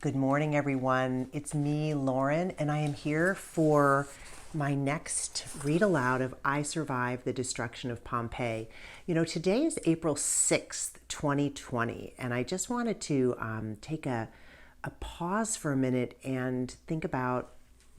Good morning, everyone. It's me, Lauren, and I am here for my next read aloud of I Survived the Destruction of Pompeii. Today is April 6th, 2020, and I just wanted to take a pause for a minute and think about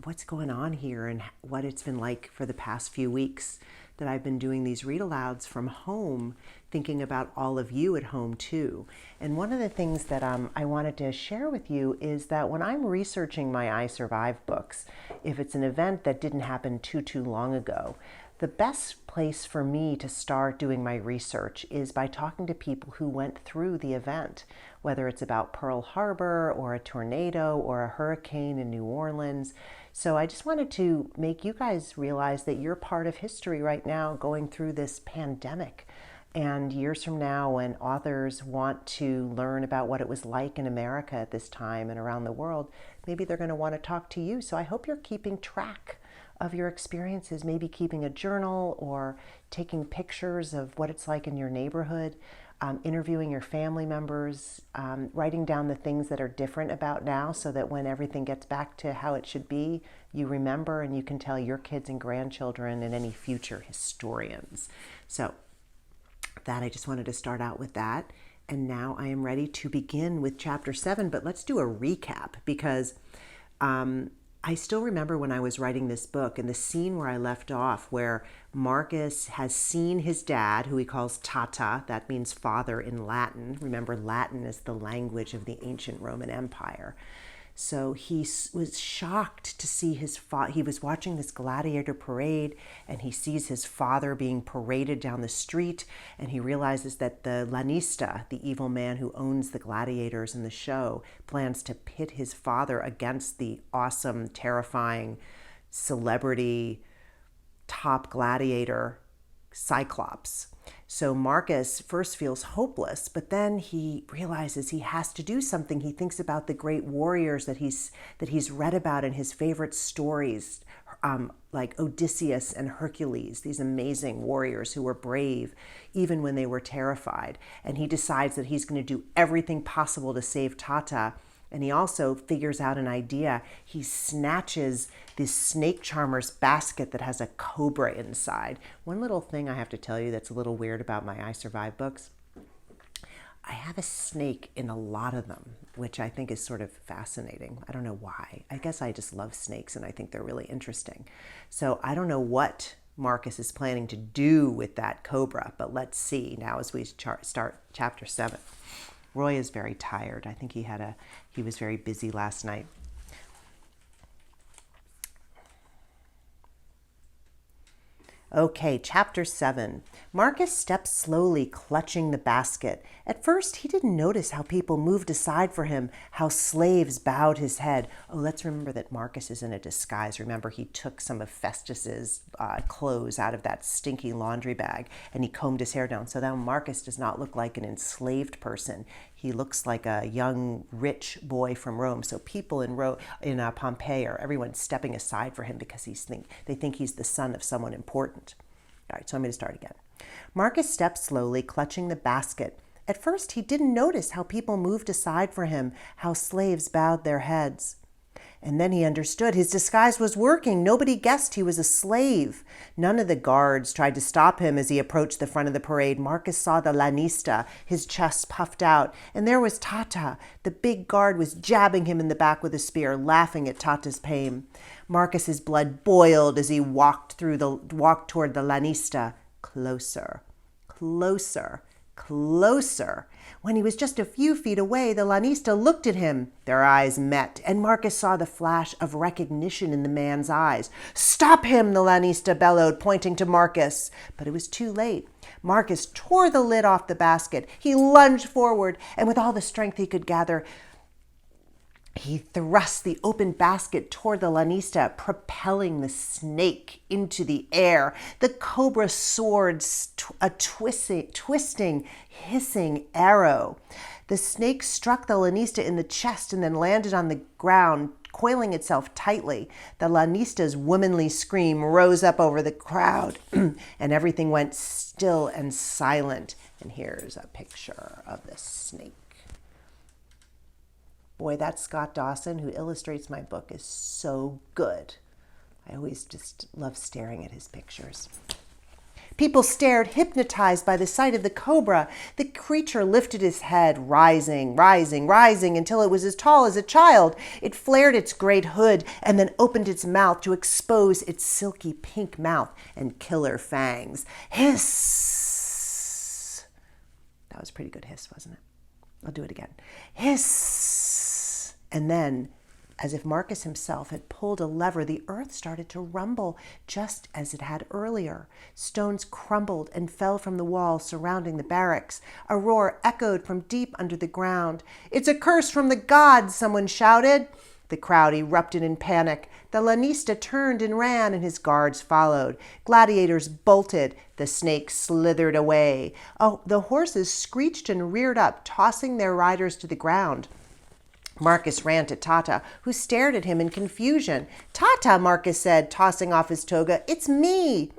what's going on here and what it's been like for the past few weeks that I've been doing these read alouds from home, thinking about all of you at home too. And one of the things that I wanted to share with you is that when I'm researching my I Survive books, if it's an event that didn't happen too long ago, the best place for me to start doing my research is by talking to people who went through the event, whether it's about Pearl Harbor or a tornado or a hurricane in New Orleans. So I just wanted to make you guys realize that you're part of history right now going through this pandemic. And years from now, when authors want to learn about what it was like in America at this time and around the world, maybe they're going to want to talk to you. So I hope you're keeping track of your experiences, maybe keeping a journal or taking pictures of what it's like in your neighborhood, interviewing your family members, writing down the things that are different about now so that when everything gets back to how it should be, you remember and you can tell your kids and grandchildren and any future historians. So that I just wanted to start out with that. And now I am ready to begin with chapter 7, but let's do a recap because I still remember when I was writing this book and the scene where I left off where Marcus has seen his dad, who he calls Tata, that means father in Latin. Remember, Latin is the language of the ancient Roman Empire. So he was shocked to see his father. He was watching this gladiator parade and he sees his father being paraded down the street, and he realizes that the Lanista, the evil man who owns the gladiators in the show, plans to pit his father against the awesome, terrifying celebrity top gladiator Cyclops. So Marcus first feels hopeless, but then he realizes he has to do something. He thinks about the great warriors that he's read about in his favorite stories, like Odysseus and Hercules, these amazing warriors who were brave even when they were terrified. And he decides that he's going to do everything possible to save Tata. And he also figures out an idea. He snatches this snake charmer's basket that has a cobra inside. One little thing I have to tell you that's a little weird about my I Survive books, I have a snake in a lot of them, which I think is sort of fascinating. I don't know why. I guess I just love snakes and I think they're really interesting. So I don't know what Marcus is planning to do with that cobra, but let's see now as we start chapter 7. Roy is very tired. I think he was very busy last night. Okay, chapter 7. Marcus steps slowly, clutching the basket. At first, he didn't notice how people moved aside for him, how slaves bowed his head. Oh, let's remember that Marcus is in a disguise. Remember, he took some of Festus's clothes out of that stinky laundry bag, and he combed his hair down. So now Marcus does not look like an enslaved person. He looks like a young, rich boy from Rome. So people in Pompeii everyone stepping aside for him because they think he's the son of someone important. All right, so I'm going to start again. Marcus steps slowly, clutching the basket. At first, he didn't notice how people moved aside for him, how slaves bowed their heads. And then he understood his disguise was working. Nobody guessed he was a slave. None of the guards tried to stop him as he approached the front of the parade. Marcus saw the Lanista, his chest puffed out. And there was Tata. The big guard was jabbing him in the back with a spear, laughing at Tata's pain. Marcus's blood boiled as he walked toward the Lanista. Closer, closer, closer. When he was just a few feet away, the Lanista looked at him. Their eyes met, and Marcus saw the flash of recognition in the man's eyes. "Stop him!" the Lanista bellowed, pointing to Marcus. But it was too late. Marcus tore the lid off the basket. He lunged forward, and with all the strength he could gather, he thrust the open basket toward the Lanista, propelling the snake into the air. The cobra soared, a twisting, hissing arrow. The snake struck the Lanista in the chest and then landed on the ground, coiling itself tightly. The Lanista's womanly scream rose up over the crowd, and everything went still and silent. And here's a picture of the snake. Boy, that Scott Dawson who illustrates my book is so good. I always just love staring at his pictures. People stared, hypnotized by the sight of the cobra. The creature lifted his head, rising, rising, rising, until it was as tall as a child. It flared its great hood and then opened its mouth to expose its silky pink mouth and killer fangs. Hiss! That was a pretty good hiss, wasn't it? I'll do it again. Hiss! And then, as if Marcus himself had pulled a lever, the earth started to rumble just as it had earlier. Stones crumbled and fell from the walls surrounding the barracks. A roar echoed from deep under the ground. "It's a curse from the gods," someone shouted. The crowd erupted in panic. The lanista turned and ran, and his guards followed. Gladiators bolted. The snake slithered away. Oh, the horses screeched and reared up, tossing their riders to the ground. Marcus ran to Tata, who stared at him in confusion. "Tata," Marcus said, tossing off his toga, "it's me."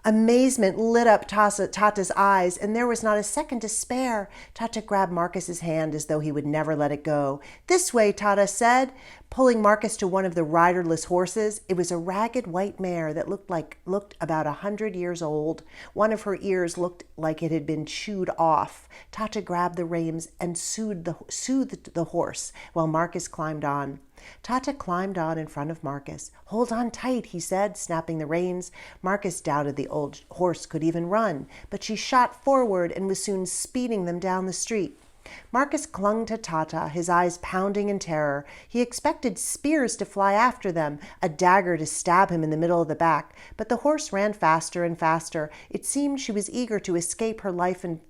Amazement lit up Tata's eyes, and there was not a second to spare. Tata grabbed Marcus's hand as though he would never let it go. "This way," Tata said, pulling Marcus to one of the riderless horses. It was a ragged white mare that looked about 100 years old. One of her ears looked like it had been chewed off. Tata grabbed the reins and soothed the horse while Marcus climbed on. Tata climbed on in front of Marcus. "Hold on tight," he said, snapping the reins. Marcus doubted the old horse could even run, but she shot forward and was soon speeding them down the street. Marcus clung to Tata, his eyes pounding in terror. He expected spears to fly after them, a dagger to stab him in the middle of the back, but the horse ran faster and faster. It seemed she was eager to escape her life in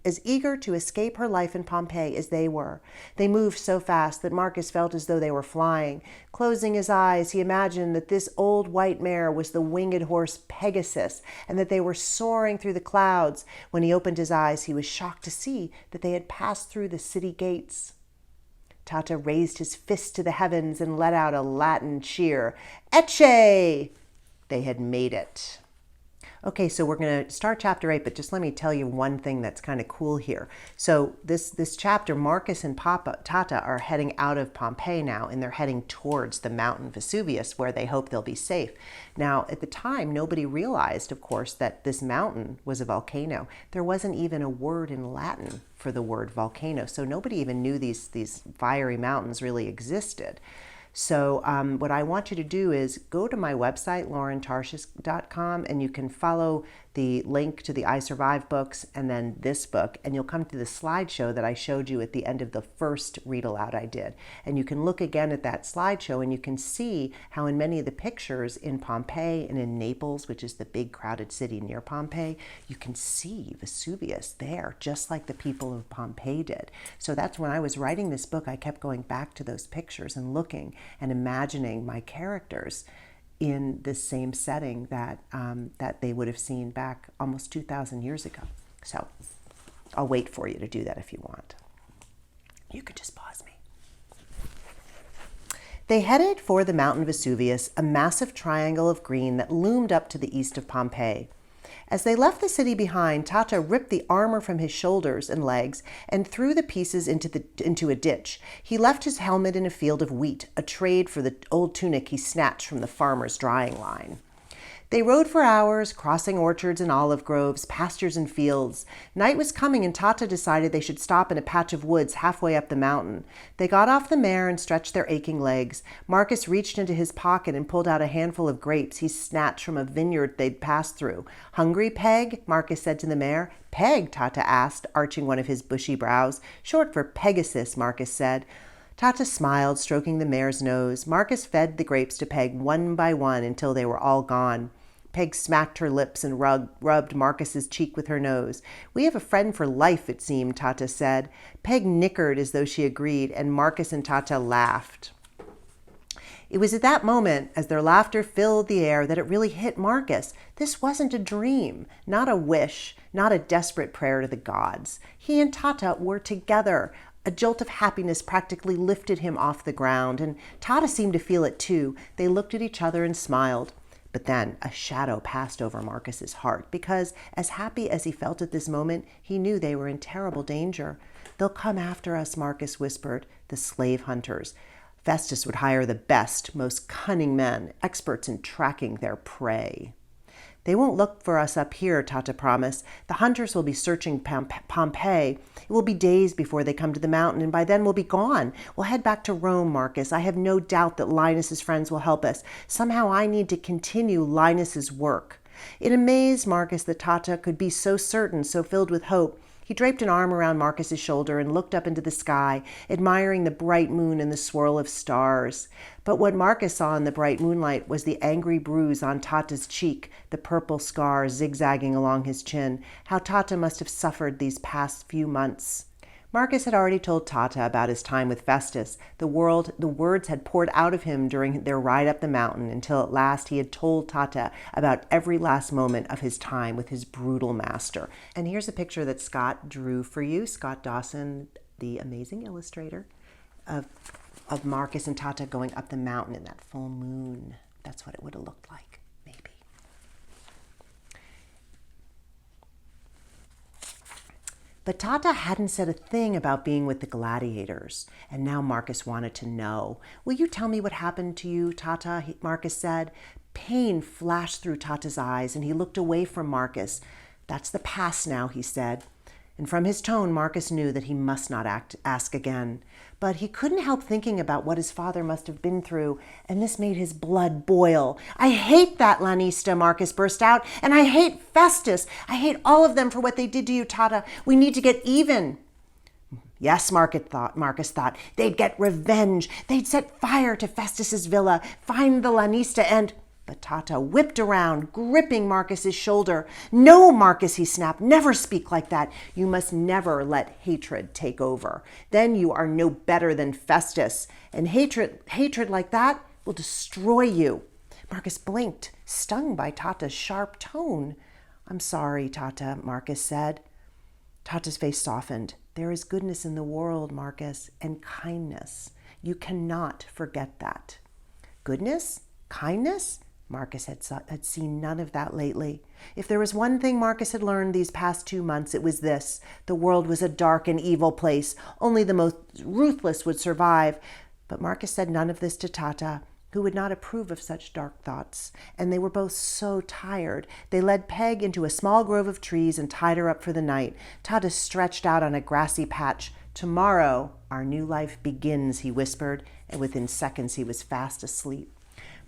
Pompeii as they were. They moved so fast that Marcus felt as though they were flying. Closing his eyes, he imagined that this old white mare was the winged horse Pegasus, and that they were soaring through the clouds. When he opened his eyes, he was shocked to see that they had passed through the city gates. Tata raised his fist to the heavens and let out a Latin cheer. "Ecce!" They had made it. Okay, so we're going to start chapter 8, but just let me tell you one thing that's kind of cool here. So this chapter, Marcus and Tata are heading out of Pompeii now, and they're heading towards the mountain Vesuvius, where they hope they'll be safe. Now, at the time, nobody realized, of course, that this mountain was a volcano. There wasn't even a word in Latin for the word volcano, so nobody even knew these fiery mountains really existed. So what I want you to do is go to my website, laurentarshis.com, and you can follow the link to the I Survive books and then this book, and you'll come to the slideshow that I showed you at the end of the first read aloud I did. And you can look again at that slideshow, and you can see how in many of the pictures in Pompeii and in Naples, which is the big crowded city near Pompeii, you can see Vesuvius there, just like the people of Pompeii did. So that's when I was writing this book, I kept going back to those pictures and looking and imagining my characters in this same setting that they would have seen back almost 2,000 years ago. So I'll wait for you to do that if you want. You could just pause me. They headed for the mountain Vesuvius, a massive triangle of green that loomed up to the east of Pompeii. As they left the city behind, Tata ripped the armor from his shoulders and legs and threw the pieces into a ditch. He left his helmet in a field of wheat, a trade for the old tunic he snatched from the farmer's drying line. They rode for hours, crossing orchards and olive groves, pastures and fields. Night was coming, and Tata decided they should stop in a patch of woods halfway up the mountain. They got off the mare and stretched their aching legs. Marcus reached into his pocket and pulled out a handful of grapes he snatched from a vineyard they'd passed through. "Hungry, Peg?" Marcus said to the mare. "Peg?" Tata asked, arching one of his bushy brows. "Short for Pegasus," Marcus said. Tata smiled, stroking the mare's nose. Marcus fed the grapes to Peg one by one until they were all gone. Peg smacked her lips and rubbed Marcus's cheek with her nose. "We have a friend for life, it seemed," Tata said. Peg nickered as though she agreed, and Marcus and Tata laughed. It was at that moment, as their laughter filled the air, that it really hit Marcus. This wasn't a dream, not a wish, not a desperate prayer to the gods. He and Tata were together. A jolt of happiness practically lifted him off the ground, and Tata seemed to feel it too. They looked at each other and smiled. But then a shadow passed over Marcus's heart because, as happy as he felt at this moment, he knew they were in terrible danger. They'll come after us, Marcus whispered, the slave hunters. Festus would hire the best, most cunning men, experts in tracking their prey. They won't look for us up here, Tata promised. The hunters will be searching Pompeii. It will be days before they come to the mountain, and by then we'll be gone. We'll head back to Rome, Marcus. I have no doubt that Linus's friends will help us. Somehow I need to continue Linus's work. It amazed Marcus that Tata could be so certain, so filled with hope. He draped an arm around Marcus's shoulder and looked up into the sky, admiring the bright moon and the swirl of stars. But what Marcus saw in the bright moonlight was the angry bruise on Tata's cheek, the purple scar zigzagging along his chin. How Tata must have suffered these past few months. Marcus had already told Tata about his time with Festus. The words had poured out of him during their ride up the mountain until at last he had told Tata about every last moment of his time with his brutal master. And here's a picture that Scott drew for you. Scott Dawson, the amazing illustrator, of Marcus and Tata going up the mountain in that full moon. That's what it would have looked like, maybe. But Tata hadn't said a thing about being with the gladiators, and now Marcus wanted to know. Will you tell me what happened to you, Tata? Marcus said. Pain flashed through Tata's eyes, and he looked away from Marcus. That's the past now, he said. And from his tone, Marcus knew that he must not ask again. But he couldn't help thinking about what his father must have been through, and this made his blood boil. I hate that Lanista, Marcus burst out, and I hate Festus. I hate all of them for what they did to you, Tata. We need to get even. Yes, Marcus thought. They'd get revenge. They'd set fire to Festus's villa, find the Lanista, and... But Tata whipped around, gripping Marcus's shoulder. No, Marcus, he snapped, never speak like that. You must never let hatred take over. Then you are no better than Festus. And hatred like that will destroy you. Marcus blinked, stung by Tata's sharp tone. I'm sorry, Tata, Marcus said. Tata's face softened. There is goodness in the world, Marcus, and kindness. You cannot forget that. Goodness? Kindness? Marcus had seen none of that lately. If there was one thing Marcus had learned these past 2 months, it was this. The world was a dark and evil place. Only the most ruthless would survive. But Marcus said none of this to Tata, who would not approve of such dark thoughts. And they were both so tired. They led Peg into a small grove of trees and tied her up for the night. Tata stretched out on a grassy patch. Tomorrow, our new life begins, he whispered, and within seconds he was fast asleep.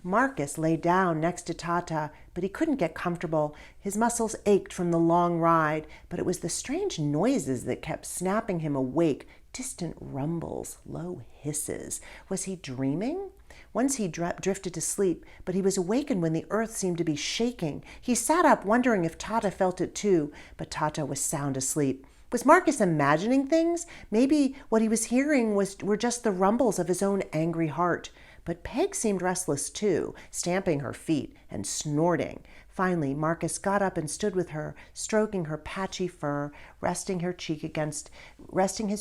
Marcus lay down next to Tata, but he couldn't get comfortable. His muscles ached from the long ride, but it was the strange noises that kept snapping him awake, distant rumbles, low hisses. Was he dreaming? Once he drifted to sleep, but he was awakened when the earth seemed to be shaking. He sat up, wondering if Tata felt it too, but Tata was sound asleep. Was Marcus imagining things? Maybe what he was hearing were just the rumbles of his own angry heart. But Peg seemed restless too, stamping her feet and snorting. Finally, Marcus got up and stood with her, stroking her patchy fur, resting his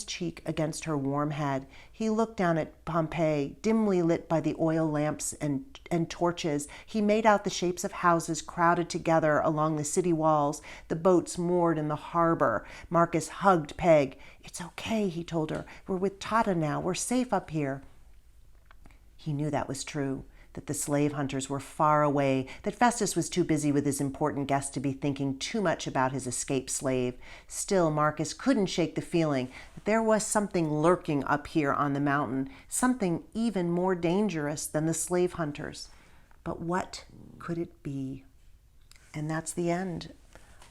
cheek against her warm head. He looked down at Pompeii, dimly lit by the oil lamps and torches. He made out the shapes of houses crowded together along the city walls, the boats moored in the harbor. Marcus hugged Peg. It's okay, he told her. We're with Tata now. We're safe up here. He knew that was true, that the slave hunters were far away, that Festus was too busy with his important guest to be thinking too much about his escaped slave. Still, Marcus couldn't shake the feeling that there was something lurking up here on the mountain, something even more dangerous than the slave hunters. But what could it be? And that's the end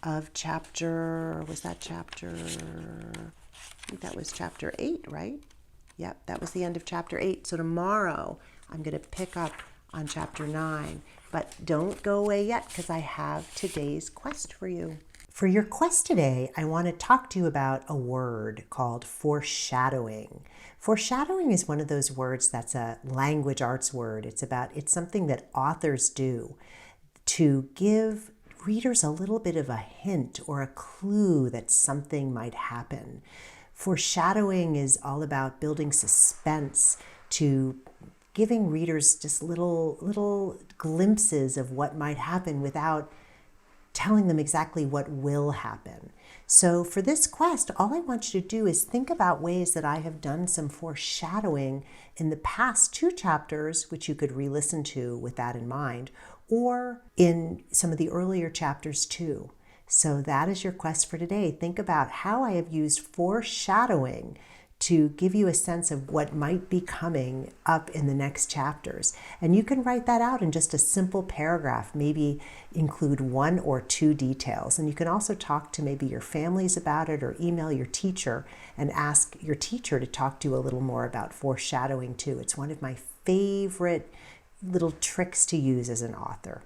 of chapter, I think that was chapter 8, right? Yep, that was the end of chapter 8. So tomorrow I'm going to pick up on chapter 9. But don't go away yet because I have today's quest for you. For your quest today, I want to talk to you about a word called foreshadowing. Foreshadowing is one of those words that's a language arts word. It's something that authors do to give readers a little bit of a hint or a clue that something might happen. Foreshadowing is all about building suspense, to giving readers just little glimpses of what might happen without telling them exactly what will happen. So for this quest, all I want you to do is think about ways that I have done some foreshadowing in the past 2 chapters, which you could re-listen to with that in mind, or in some of the earlier chapters too. So that is your quest for today. Think about how I have used foreshadowing to give you a sense of what might be coming up in the next chapters. And you can write that out in just a simple paragraph, maybe include 1 or 2 details. And you can also talk to maybe your families about it, or email your teacher and ask your teacher to talk to you a little more about foreshadowing too. It's one of my favorite little tricks to use as an author.